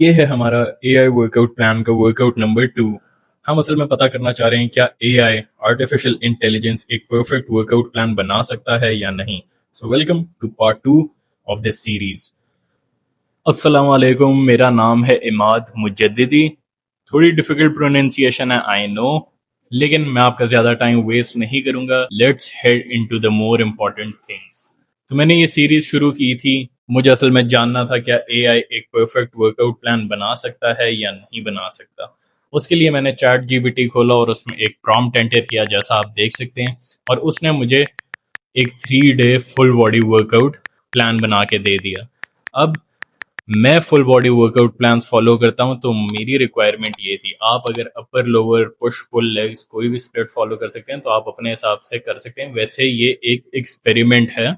ये है हमारा एआई वर्कआउट प्लान का वर्कआउट नंबर 2। हम असल में पता करना चाह रहे हैं क्या एआई आर्टिफिशियल इंटेलिजेंस एक परफेक्ट वर्कआउट प्लान बना सकता है या नहीं। So welcome to part 2 of this series. अस्सलाम वालेकुम, मेरा नाम है इमाद मुजद्दिदी। थोड़ी डिफिकल्ट प्रोनाउंसिएशन है आई नो, लेकिन मैं आपका ज्यादा टाइम वेस्ट नहीं करूंगा। Let's head into the more important things. तो मैंने ये सीरीज शुरू की थी, मुझे असल में जानना था क्या एआई एक परफेक्ट वर्कआउट प्लान बना सकता है या नहीं बना सकता। उसके लिए मैंने चैट जीपीटी खोला और उसमें एक प्रॉम्प्ट एंटर किया, जैसा आप देख सकते हैं, और उसने मुझे एक 3 day full body workout plan बना के दे दिया। अब मैं full body workout plan follow करता हूं, तो मेरी रिक्वायरमेंट ये थी। आप अगर upper lower push pull legs कोई भी स्प्लिट फॉलो कर सकते हैं तो आप अपने हिसाब से कर सकते हैं। वैसे ये एक एक्सपेरिमेंट है,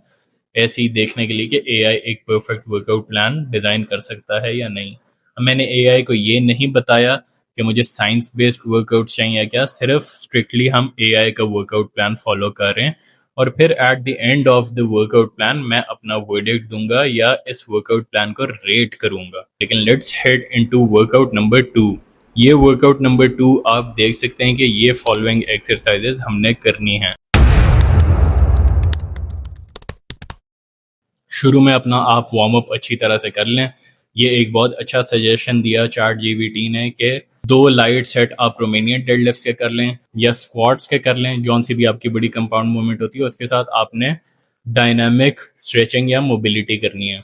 ऐसे ही देखने के लिए कि एआई एक परफेक्ट वर्कआउट प्लान डिजाइन कर सकता है या नहीं। मैंने एआई को ये नहीं बताया कि मुझे साइंस बेस्ड वर्कआउट चाहिए क्या, सिर्फ स्ट्रिक्टली हम एआई का वर्कआउट प्लान फॉलो कर रहे हैं, और फिर at the end of the workout plan मैं अपना वर्डिक्ट दूंगा या इस वर्कआउट प्लान को रेट करूंगा। लेकिन let's head into workout number 2। ये वर्कआउट नंबर 2 आप देख सकते हैं कि ये फॉलोइंग एक्सरसाइजेस हमने करनी है। शुरू में अपना आप वार्म अप अच्छी तरह से कर लें। ये एक बहुत अच्छा सजेशन दिया चैट जीपीटी ने कि 2 लाइट सेट आप रोमेनियन डेडलिफ्ट्स के कर लें या स्क्वाट्स के कर लें, जौन सी भी आपकी बड़ी कंपाउंड मूवमेंट होती है उसके साथ आपने डायनामिक स्ट्रेचिंग या मोबिलिटी करनी है।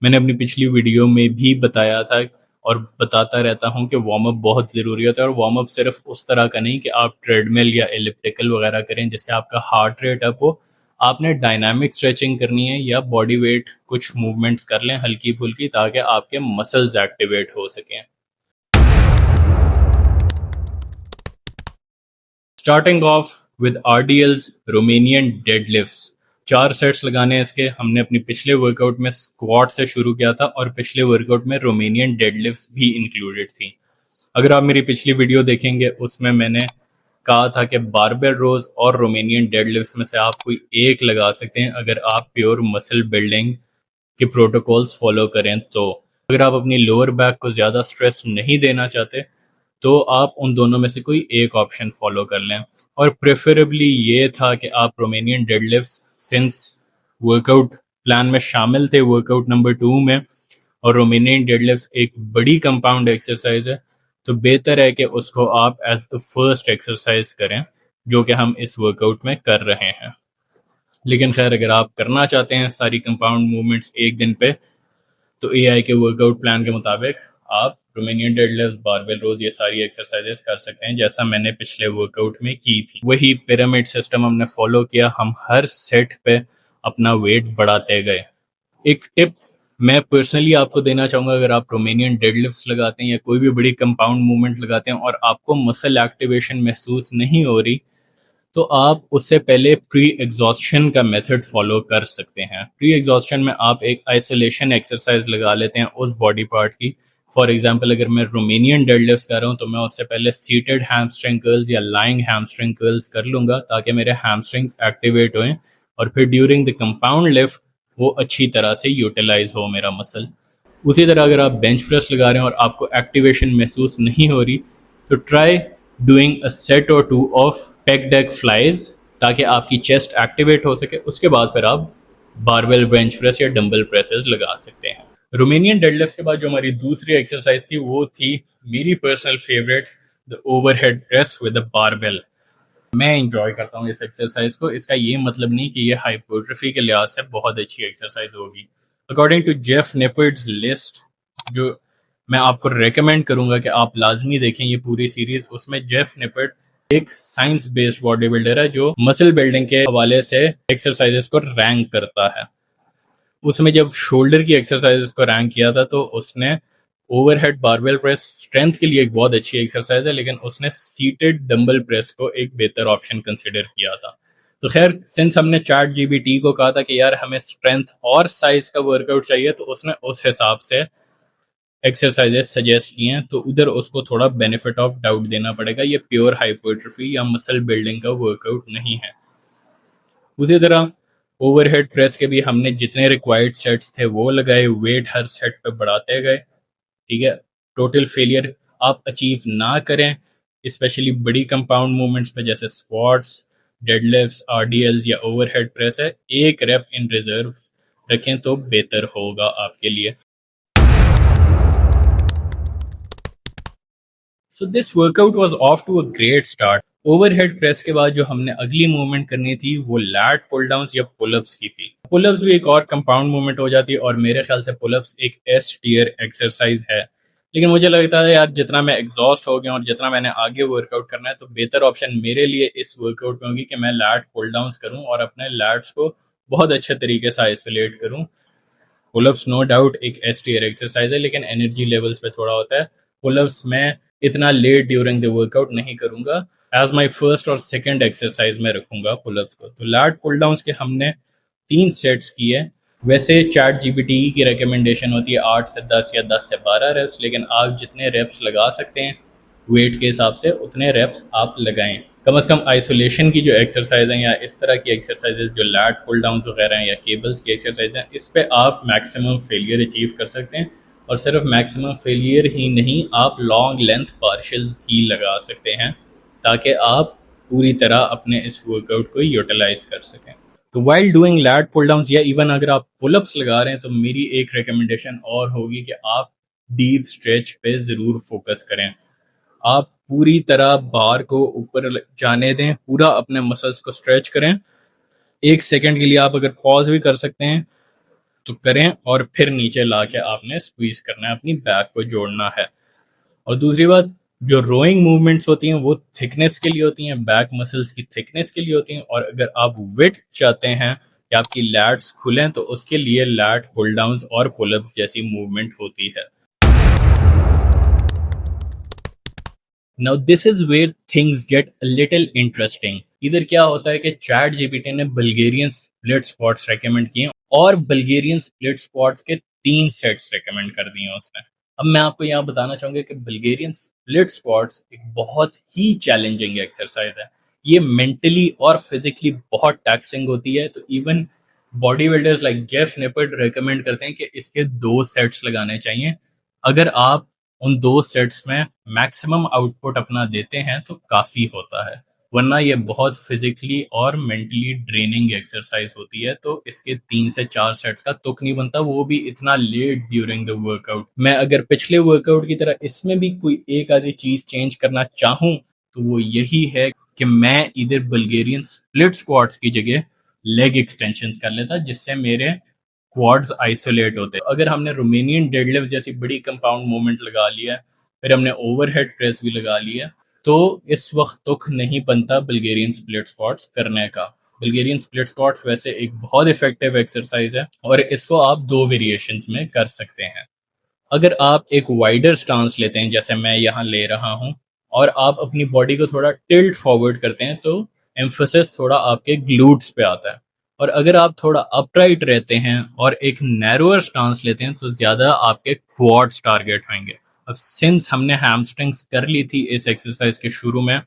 मैंने अपनी पिछली वीडियो में भी बताया था और बताता रहता हूँ कि वार्म अप बहुत ज़रूरी होता है, और वार्म अप सिर्फ उस तरह का नहीं कि आप ट्रेडमिल या एलिप्टिकल वगैरह करें जिससे आपका हार्ट रेट अप हो। आपने डायनामिक स्ट्रेचिंग करनी है या बॉडी वेट कुछ मूवमेंट्स कर लें हल्की फुल्की, ताकि आपके मसल्स एक्टिवेट हो सकें। Starting off with RDLs Romanian deadlifts. 4 sets लगाने हैं इसके। हमने अपनी पिछले वर्कआउट में स्क्वाट से शुरू किया था और पिछले वर्कआउट में रोमेनियन डेडलिफ्ट्स भी इंक्लूडेड थी। अगर आप मेरी पिछली वीडियो देखेंगे उसमें मैंने कहा था कि बारबेल रोज और रोमेनियन डेडलिफ्ट्स में से आप कोई एक लगा सकते हैं अगर आप प्योर मसल बिल्डिंग के प्रोटोकॉल्स फॉलो करें। तो अगर आप अपनी लोअर बैक को ज़्यादा स्ट्रेस नहीं देना चाहते तो आप उन दोनों में से कोई एक ऑप्शन फॉलो कर लें। और प्रेफरेबली ये था कि आप Romanian deadlifts since workout plan में शामिल थे वर्कआउट नंबर 2 में, और रोमेनियन डेडलिफ्ट्स एक बड़ी कंपाउंड एक्सरसाइज है, तो बेहतर है कि उसको आप एज द फर्स्ट एक्सरसाइज करें, जो कि हम इस वर्कआउट में कर रहे हैं। लेकिन खैर, अगर आप करना चाहते हैं सारी कंपाउंड मूवमेंट्स एक दिन पे, तो एआई के वर्कआउट प्लान के मुताबिक आप रोमेनियन डेडलिफ्ट, बारबेल रोज, ये सारी एक्सरसाइजेस कर सकते हैं जैसा मैंने पिछले वर्कआउट में की थी। वही पिरामिड सिस्टम हमने फॉलो किया, हम हर सेट पे अपना वेट बढ़ाते गए। एक टिप मैं पर्सनली आपको देना चाहूंगा, अगर आप रोमेनियन डेडलिफ्ट्स लगाते हैं या कोई भी बड़ी कंपाउंड मूवमेंट लगाते हैं और आपको मसल एक्टिवेशन महसूस नहीं हो रही, तो आप उससे पहले प्री एग्जॉस्शन का मेथड फॉलो कर सकते हैं। प्री एग्जॉस्शन में आप एक आइसोलेशन एक्सरसाइज लगा लेते हैं उस बॉडी पार्ट की। फॉर एग्जांपल, अगर मैं रोमेनियन डेडलिफ्ट कर रहा हूं तो मैं उससे पहले सीटेड हैमस्ट्रिंग कर्ल्स या लाइंग हैमस्ट्रिंग कर्ल्स कर लूंगा, ताकि मेरे हैमस्ट्रिंग्स एक्टिवेट हों और फिर ड्यूरिंग द कंपाउंड लिफ्ट वो अच्छी तरह से यूटिलाइज हो मेरा मसल। उसी तरह अगर आप बेंच प्रेस लगा रहे हैं और आपको एक्टिवेशन महसूस नहीं हो रही, तो ट्राई डूइंग अ सेट और 2 ऑफ पेक डेक फ्लाइज, ताकि आपकी चेस्ट एक्टिवेट हो सके। उसके बाद फिर आप बारबेल बेंच प्रेस या डंबल प्रेसेस लगा सकते हैं। रोमेनियन डेडलिफ्ट के बाद जो हमारी दूसरी एक्सरसाइज थी वो थी मेरी personal favourite, the overhead press with a barbell. मैं इंजॉय करता हूँ इस एक्सरसाइज को। इसका ये मतलब नहीं कि ये हाइपरट्रॉफी के लिहाज से बहुत अच्छी एक्सरसाइज होगी। अकॉर्डिंग टू जेफ निपर्ट्स लिस्ट, जो मैं आपको रेकमेंड करूंगा कि आप लाजमी देखें ये पूरी सीरीज, उसमें जेफ निपर्ट एक साइंस बेस्ड बॉडी बिल्डर है जो मसल बिल्डिंग के हवाले से एक्सरसाइजेस को रैंक करता है। उसमें जब शोल्डर की एक्सरसाइजेस को रैंक किया था तो उसने ओवरहेड बारबेल प्रेस स्ट्रेंथ के लिए एक बहुत अच्छी एक्सरसाइज है, लेकिन उसने सीटेड डंबल प्रेस को एक बेहतर ऑप्शन कंसिडर किया था। तो खैर, सिंस हमने चैट जीपीटी को कहा था कि यार हमें स्ट्रेंथ और साइज का वर्कआउट चाहिए, तो उसने उस हिसाब से एक्सरसाइजेस सजेस्ट किए हैं, तो उधर उसको थोड़ा बेनिफिट ऑफ डाउट देना पड़ेगा। ये प्योर हाइपरट्रॉफी या मसल बिल्डिंग का वर्कआउट नहीं है। उसी तरह ओवरहेड प्रेस के भी हमने जितने रिक्वायर्ड सेट्स थे वो लगाए, वेट हर सेट पे बढ़ाते गए। ठीक है, टोटल फेलियर आप अचीव ना करें, स्पेशली बड़ी कंपाउंड मूवमेंट्स पे जैसे स्क्वाट्स, डेडलिफ्ट्स, आरडीएल्स या ओवरहेड प्रेस है, एक रेप इन रिजर्व रखें तो बेहतर होगा आपके लिए। So this workout was off to a great start. Overhead press के बाद जो हमने अगली मूवमेंट करनी थी वो लैट पुल डाउन्स या पुलअप्स की थी। पुलअप्स भी एक और कंपाउंड मूवमेंट हो जाती है और मेरे ख्याल से पुलअप्स एक एस टीयर एक्सरसाइज है, लेकिन मुझे लगता है यार जितना मैं एग्जॉस्ट हो गया और जितना मैंने आगे वर्कआउट करना है तो बेहतर ऑप्शन मेरे लिए इस वर्कआउट में होगी कि मैं लैट पुल डाउन्स करूं और अपने लैट्स को बहुत अच्छे तरीके से आइसोलेट करूं। पुलअप्स नो डाउट एक एस टीयर एक्सरसाइज है, लेकिन एनर्जी लेवल्स पे थोड़ा होता है। पुलअप्स मैं इतना लेट ड्यूरिंग द वर्कआउट नहीं करूंगा, एज माई फर्स्ट और सेकेंड एक्सरसाइज में रखूंगा पुलअप्स को। तो लैट पुल डाउन के हमने 3 सेट्स किए। वैसे चैट जीपीटी की रिकमेंडेशन होती है 8 से 10 या 10 से 12 रेप्स, लेकिन आप जितने रेप्स लगा सकते हैं वेट के हिसाब से उतने रेप्स आप लगाएं। कम से कम आइसोलेशन की जो एक्सरसाइज है या इस तरह की एक्सरसाइजेज जो लैट पुल डाउन वगैरह हैं या केबल्स की एक्सरसाइज हैं, इस पे आप मैक्सिमम फेलियर अचीव कर सकते हैं। और सिर्फ मैक्सिमम फेलियर ही नहीं, आप लॉन्ग लेंथ पार्शल्स भी लगा सकते हैं ताकि आप पूरी तरह अपने इस वर्कआउट को यूटिलाइज कर सकें। तो while doing lat pull down या इवन अगर आप पुलअप्स लगा रहे हैं तो मेरी एक रिकमेंडेशन और होगी कि आप डीप स्ट्रेच पे ज़रूर फोकस करें। आप पूरी तरह बार को ऊपर जाने दें, पूरा अपने मसल्स को स्ट्रेच करें। 1 सेकंड के लिए आप अगर पॉज भी कर सकते हैं तो करें और फिर नीचे ला के आपने स्क्वीज करना है, अपनी बैक को जोड़ना है। और दूसरी बात, जो रोइंग मूवमेंट्स होती हैं वो थिकनेस के लिए होती हैं, बैक मसल्स की थिकनेस के लिए होती हैं। और अगर आप विड्थ चाहते हैं कि आपकी लैट्स खुलें तो उसके लिए लैट पुल डाउन्स और पुलअप्स जैसी मूवमेंट होती है। Now this is where things get a little interesting. इधर क्या होता है कि चैट जीपीटी ने बल्गेरियन स्प्लिट स्क्वाट्स रेकमेंड किए और बल्गेरियन स्प्लिट स्क्वाट्स के 3 सेट्स रेकमेंड कर दिए उसने। अब मैं आपको यहाँ बताना चाहूंगा कि बल्गेरियन स्प्लिट स्क्वाट्स एक बहुत ही चैलेंजिंग एक्सरसाइज है। ये मेंटली और फिजिकली बहुत टैक्सिंग होती है। तो even body builders like Jeff Nippard recommend करते हैं कि इसके 2 सेट्स लगाने चाहिए। अगर आप उन 2 सेट्स में मैक्सिमम आउटपुट अपना देते हैं तो काफी होता है, वरना ये बहुत फिजिकली और मेंटली ड्रेनिंग एक्सरसाइज होती है। तो इसके 3 से 4 सेट्स का तुक नहीं बनता, वो भी इतना लेट ड्यूरिंग द वर्कआउट। मैं अगर पिछले वर्कआउट की तरह इसमें भी कोई एक आधी चीज चेंज करना चाहूं तो वो यही है कि मैं इधर बल्गेरियन स्प्लिट स्क्वाट्स की जगह लेग एक्सटेंशंस कर लेता, जिससे मेरे क्वाड्स आइसोलेट होते हैं। अगर हमने रोमेनियन डेडलिफ्ट जैसी बड़ी कंपाउंड मूवमेंट लगा लिया, फिर हमने ओवरहेड प्रेस भी लगा लिया, तो इस वक्त तुक नहीं बनता बल्गेरियन स्प्लिट स्क्वाट्स करने का। बल्गेरियन स्प्लिट स्क्वाट्स वैसे एक बहुत इफेक्टिव एक्सरसाइज है और इसको आप 2 वेरिएशंस में कर सकते हैं। अगर आप एक वाइडर स्टांस लेते हैं जैसे मैं यहाँ ले रहा हूँ और आप अपनी बॉडी को थोड़ा टिल्ट फॉरवर्ड करते हैं तो एम्फोसिस थोड़ा आपके ग्लूट्स पे आता है। और अगर आप थोड़ा अपराइट रहते हैं और एक नैरोअर स्टांस लेते हैं तो ज्यादा आपके क्वाड्स टारगेट होंगे। अब सिंस हमने हैमस्ट्रिंग्स कर ली थी इस एक्सरसाइज के शुरू में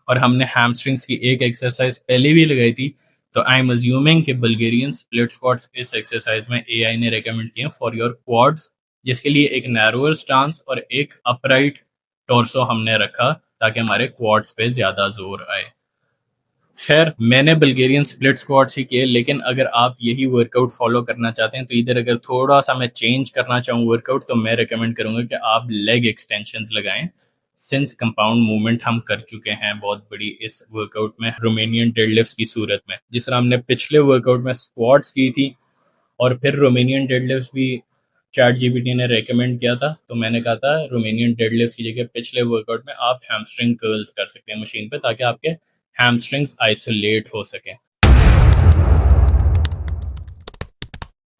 और हमने हैमस्ट्रिंग्स की एक एक्सरसाइज पहले भी लगाई थी, तो आई एम अज्यूमिंग कि बल्गेरियन स्प्लिट स्क्वाट्स इस एक्सरसाइज में एआई ने रेकमेंड किए फॉर योर क्वाड्स, जिसके लिए एक नैरोअर स्टांस और एक अपराइट टॉर्सो हमने रखा ताकि हमारे क्वाड्स पे ज्यादा जोर आए। खैर मैंने बल्गेरियन स्प्लिट स्क्वाट्स ही किए, लेकिन अगर आप यही वर्कआउट फॉलो करना चाहते हैं तो इधर अगर थोड़ा सा मैं चेंज करना चाहूँ वर्कआउट तो मैं रेकमेंड करूंगा कि आप लेग एक्सटेंशंस लगाएं। सिंस कंपाउंड मूवमेंट हम कर चुके हैं बहुत बड़ी इस वर्कआउट में रोमेनियन डेडलिफ्ट्स की सूरत में, जिस तरह हमने पिछले वर्कआउट में स्क्वाट्स की थी और फिर रोमेनियन डेडलिफ्ट्स भी चैट जीपीटी ने रेकमेंड किया था, तो मैंने कहा था रोमेनियन डेडलिफ्ट की जगह पिछले वर्कआउट में आप हैमस्ट्रिंग कर्ल्स कर सकते हैं मशीन पे ताकि आपके हैमस्ट्रिंग्स आइसोलेट हो सके।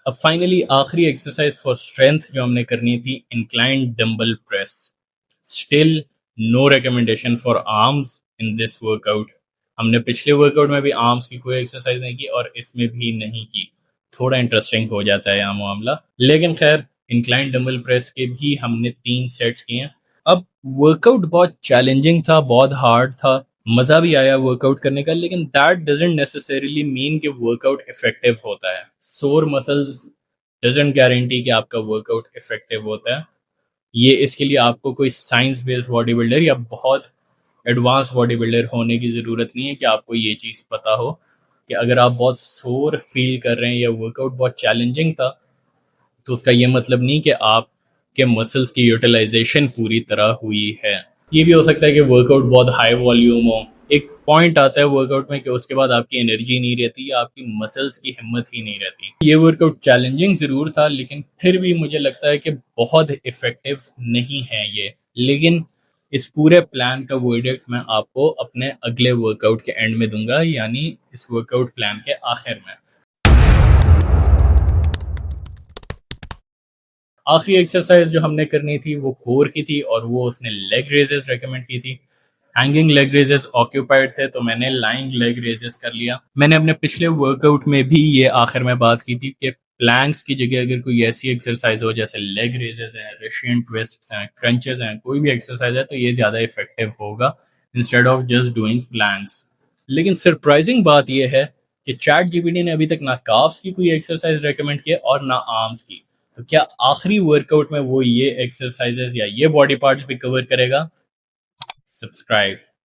अब फाइनली आखिरी एक्सरसाइज फॉर स्ट्रेंथ जो हमने करनी थी, inclined dumbbell press. Still no recommendation for arms in this workout. हमने पिछले वर्कआउट में भी आर्म्स की कोई एक्सरसाइज नहीं की और इसमें भी नहीं की। थोड़ा इंटरेस्टिंग हो जाता है यहाँ मामला, लेकिन खैर इंक्लाइन डंबल प्रेस के भी हमने 3 सेट्स किए हैं। अब वर्कआउट बहुत चैलेंजिंग था, बहुत हार्ड था, मजा भी आया वर्कआउट करने का, लेकिन दैट डजंट नेसेसरीली मीन कि वर्कआउट इफेक्टिव होता है। सोर मसल्स डजंट गारंटी कि आपका वर्कआउट इफेक्टिव होता है। ये इसके लिए आपको कोई साइंस बेस्ड बॉडी बिल्डर या बहुत एडवांस बॉडी बिल्डर होने की ज़रूरत नहीं है कि आपको ये चीज़ पता हो कि अगर आप बहुत सोर फील कर रहे हैं या वर्कआउट बहुत चैलेंजिंग था, तो उसका ये मतलब नहीं कि आपके मसल्स की यूटिलाइजेशन पूरी तरह हुई है। ये भी हो सकता है कि वर्कआउट बहुत हाई वॉल्यूम हो, एक पॉइंट आता है वर्कआउट में कि उसके बाद आपकी एनर्जी नहीं रहती या आपकी मसल्स की हिम्मत ही नहीं रहती। ये वर्कआउट चैलेंजिंग ज़रूर था, लेकिन फिर भी मुझे लगता है कि बहुत इफ़ेक्टिव नहीं है ये। लेकिन इस पूरे प्लान का वर्डिक्ट मैं आपको अपने अगले वर्कआउट के एंड में दूंगा, यानी इस वर्कआउट प्लान के आखिर में। आखिरी एक्सरसाइज जो हमने करनी थी वो कोर की थी और वो उसने लेग रेजेस रेकमेंड की थी। हैंगिंग लेग रेजेस ऑक्यूपाइड थे तो मैंने लाइंग लेग रेजेस कर लिया। मैंने अपने पिछले वर्कआउट में भी ये आखिर में बात की थी कि प्लैंक्स की जगह अगर कोई ऐसी एक्सरसाइज हो जैसे लेग रेजेस हैं, रशियन ट्विस्ट्स हैं, क्रंचेस हैं, कोई भी एक्सरसाइज है तो ये ज्यादा इफेक्टिव होगा instead of just doing planks. लेकिन सरप्राइजिंग बात यह है कि चैट जीपीटी ने अभी तक ना काफ्स की कोई एक्सरसाइज रेकमेंड की है और ना आर्म्स की। तो क्या आखिरी वर्कआउट में वो ये एक्सरसाइजेस या ये बॉडी पार्ट्स भी कवर करेगा? सब्सक्राइब।